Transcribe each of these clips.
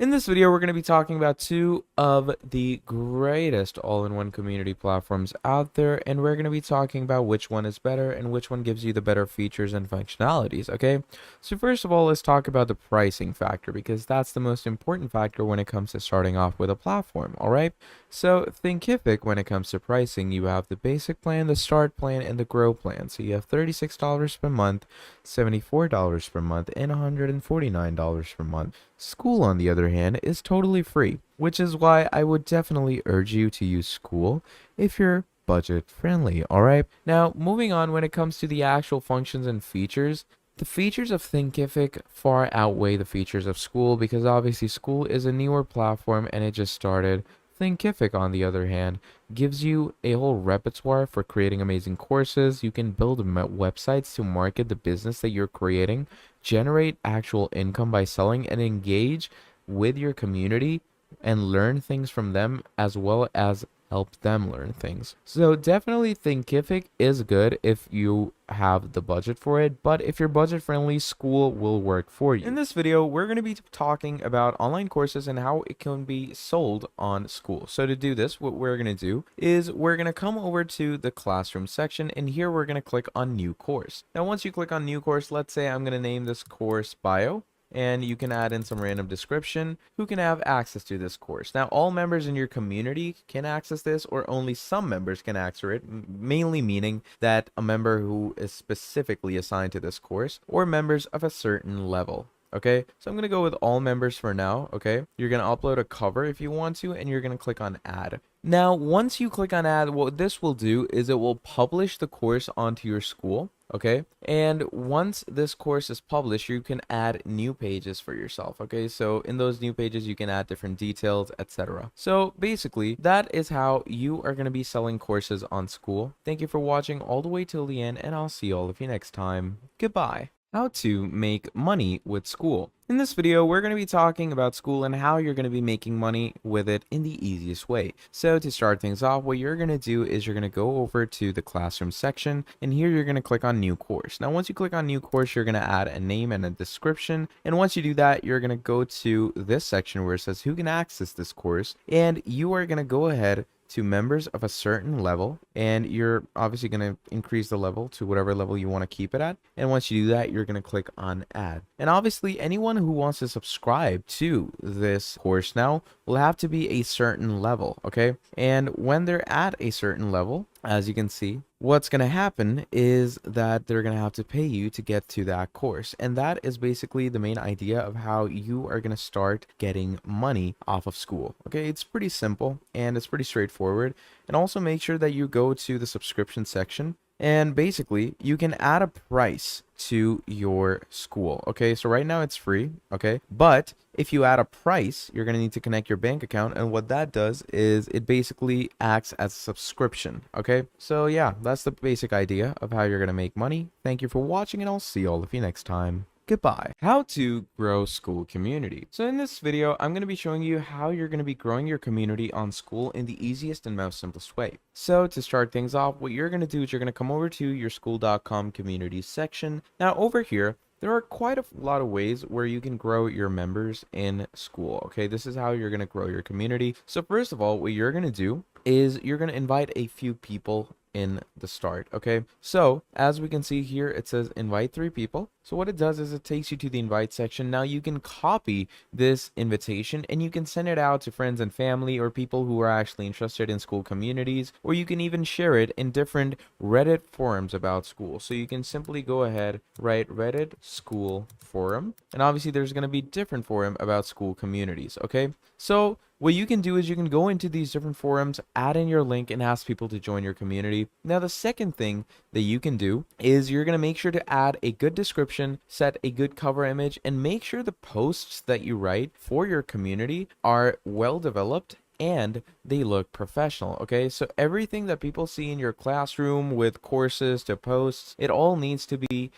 In this video, we're going to be talking about two of the greatest all-in-one community platforms out there, and we're going to be talking about which one is better and which one gives you the better features and functionalities, okay? So first of all, let's talk about the pricing factor, because that's the most important factor when it comes to starting off with a platform, all right? So Thinkific, when it comes to pricing, you have the basic plan, the start plan, and the grow plan. So you have $36 per month, $74 per month, and $149 per month. Skool, on the other hand, is totally free, which is why I would definitely urge you to use Skool if you're budget friendly, alright? Now, moving on, when it comes to the actual functions and features, the features of Thinkific far outweigh the features of Skool, because obviously Skool is a newer platform and it just started. Thinkific, on the other hand, gives you a whole repertoire for creating amazing courses. You can build websites to market the business that you're creating, generate actual income by selling, and engage with your community and learn things from them, as well as help them learn things. So definitely Thinkific is good if you have the budget for it, but if you're budget friendly, Skool will work for you. In this video, we're going to be talking about online courses and how it can be sold on Skool. So to do this, what we're going to do is we're going to come over to the classroom section, and here we're going to click on new course. Now, once you click on new course, let's say I'm going to name this course bio, and you can add in some random description. Who can have access to this course? Now, all members in your community can access this, or only some members can access it, mainly meaning that a member who is specifically assigned to this course, or members of a certain level. Okay, so I'm going to go with all members for now. Okay, you're going to upload a cover if you want to, and you're going to click on add. Now, once you click on add, what this will do is it will publish the course onto your Skool. Okay, and once this course is published, you can add new pages for yourself. Okay, so in those new pages, you can add different details, etc. So basically, that is how you are going to be selling courses on Skool. Thank you for watching all the way till the end, and I'll see all of you next time. Goodbye. How to make money with Skool. In this video, we're going to be talking about Skool and how you're going to be making money with it in the easiest way. So to start things off, what you're going to do is you're going to go over to the classroom section, and here you're going to click on new course. Now, once you click on new course, you're going to add a name and a description. And once you do that, you're going to go to this section where it says who can access this course, and you are going to go ahead to members of a certain level, and you're obviously going to increase the level to whatever level you want to keep it at. And once you do that, you're going to click on add. And obviously anyone who wants to subscribe to this course now will have to be a certain level, okay? And when they're at a certain level, as you can see, what's going to happen is that they're going to have to pay you to get to that course. And that is basically the main idea of how you are going to start getting money off of Skool. Okay, it's pretty simple and it's pretty straightforward. And also make sure that you go to the subscription section, and basically you can add a price to your Skool. Okay, so right now it's free. Okay, but if you add a price, you're going to need to connect your bank account, and what that does is it basically acts as a subscription. Okay, so yeah, that's the basic idea of how you're going to make money. Thank you for watching, and I'll see all of you next time. Goodbye. How to grow Skool community. So in this video, I'm going to be showing you how you're going to be growing your community on Skool in the easiest and most simplest way. So to start things off, what you're going to do is you're going to come over to your Skool.com community section. Now over here, there are quite a lot of ways where you can grow your members in Skool. Okay, this is how you're going to grow your community. So first of all, what you're going to do is you're going to invite a few people in the start. Okay, so as we can see here, it says invite 3 people. So what it does is it takes you to the invite section. Now you can copy this invitation and you can send it out to friends and family, or people who are actually interested in Skool communities, or you can even share it in different Reddit forums about Skool. So you can simply go ahead, write Reddit Skool forum, and obviously there's going to be different forum about Skool communities. Okay, so what you can do is you can go into these different forums, add in your link, and ask people to join your community. Now, the second thing that you can do is you're going to make sure to add a good description, set a good cover image, and make sure the posts that you write for your community are well developed and they look professional. Okay, so everything that people see in your classroom, with courses to posts, it all needs to be,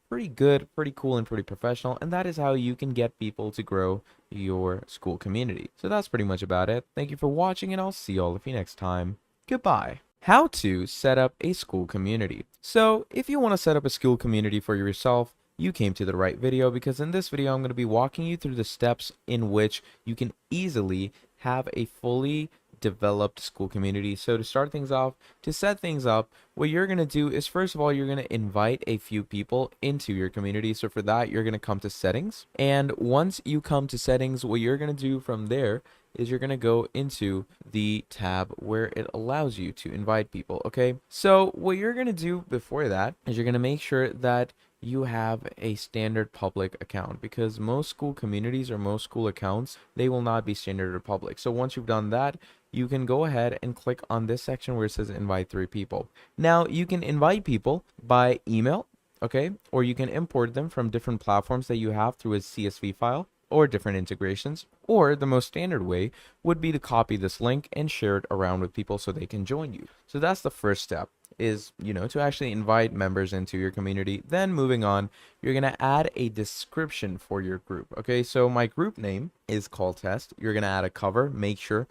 pretty good, pretty cool, and pretty professional. And that is how you can get people to grow your Skool community. So that's pretty much about it. Thank you for watching, and I'll see all of you next time. Goodbye. How to set up a Skool community. So if you want to set up a Skool community for yourself, you came to the right video, because in this video I'm going to be walking you through the steps in which you can easily have a fully developed Skool community. So to start things off, to set things up, what you're going to do is, first of all, you're going to invite a few people into your community. So for that, you're going to come to settings. And once you come to settings, what you're going to do from there is you're going to go into the tab where it allows you to invite people. Okay, so what you're going to do before that is you're going to make sure that you have a standard public account, because most Skool communities or most Skool accounts, they will not be standard or public. So once you've done that, you can go ahead and click on this section where it says invite 3 people. Now you can invite people by email, okay, or you can import them from different platforms that you have through a CSV file or different integrations, or the most standard way would be to copy this link and share it around with people so they can join you. So that's the first step, is, to actually invite members into your community. Then moving on, you're going to add a description for your group. Okay, so my group name is call test. You're going to add a cover, make sure,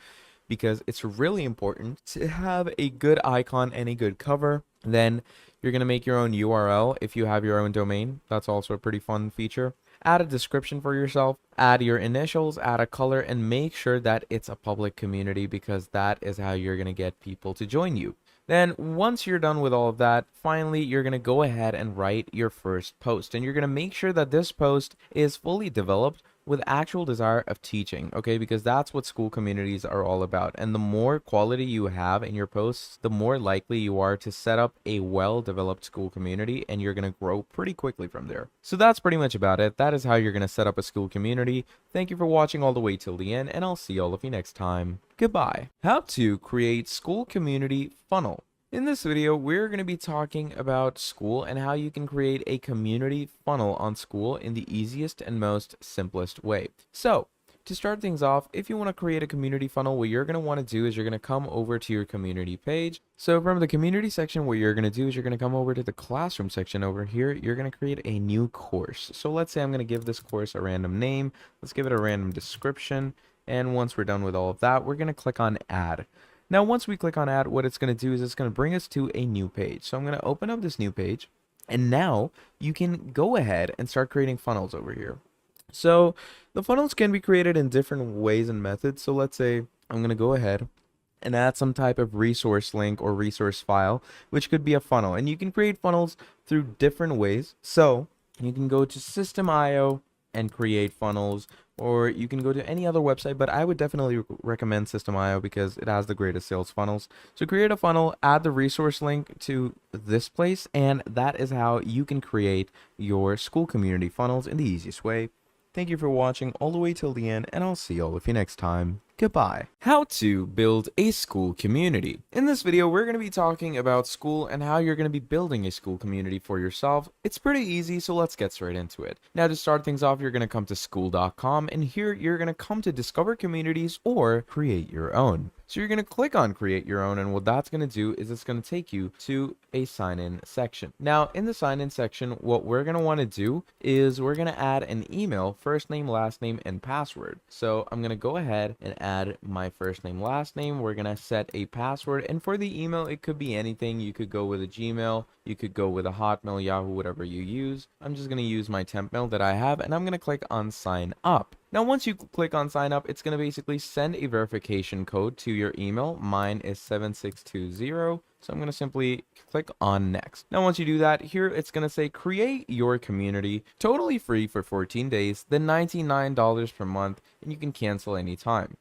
because it's really important to have a good icon and a good cover. Then you're going to make your own URL if you have your own domain. That's also a pretty fun feature. Add a description for yourself, add your initials, add a color, and make sure that it's a public community, because that is how you're going to get people to join you. Then once you're done with all of that, finally, you're going to go ahead and write your first post. And you're going to make sure that this post is fully developed with actual desire of teaching, okay? Because that's what Skool communities are all about. And the more quality you have in your posts, the more likely you are to set up a well-developed Skool community, and you're going to grow pretty quickly from there. So that's pretty much about it. That is how you're going to set up a Skool community. Thank you for watching all the way till the end, and I'll see all of you next time. Goodbye. How to create Skool community funnel. In this video, we're going to be talking about Skool and how you can create a community funnel on Skool in the easiest and most simplest way. So, to start things off, if you want to create a community funnel, what you're going to want to do is you're going to come over to your community page. So from the community section, what you're going to do is you're going to come over to the classroom section over here. You're going to create a new course. So let's say I'm going to give this course a random name. Let's give it a random description. And once we're done with all of that, we're going to click on add. Now, once we click on add, what it's going to do is it's going to bring us to a new page. So I'm going to open up this new page, and now you can go ahead and start creating funnels over here. So the funnels can be created in different ways and methods. So let's say I'm going to go ahead and add some type of resource link or resource file, which could be a funnel. And you can create funnels through different ways. So you can go to System.io and create funnels, or you can go to any other website, but I would definitely recommend System.io because it has the greatest sales funnels. So create a funnel, add the resource link to this place, and that is how you can create your Skool community funnels in the easiest way. Thank you for watching all the way till the end, and I'll see all of you next time. Goodbye. How to build a Skool community. In this video, we're going to be talking about Skool and how you're going to be building a Skool community for yourself. It's pretty easy, so let's get straight into it. Now, to start things off, you're going to come to skool.com, and here you're going to come to discover communities or create your own. So you're going to click on create your own, and what that's going to do is it's going to take you to a sign-in section. Now, in the sign-in section, what we're going to want to do is we're going to add an email, first name, last name, and password. So I'm going to go ahead and add my first name, last name. We're going to set a password, and for the email, it could be anything. You could go with a Gmail, you could go with a Hotmail, Yahoo, whatever you use. I'm just going to use my temp mail that I have, and I'm going to click on sign up. Now, once you click on sign up, it's going to basically send a verification code to your email. Mine is 7620. So I'm going to simply click on next. Now, once you do that, here it's going to say create your community, totally free for 14 days, then $99 per month, and you can cancel anytime.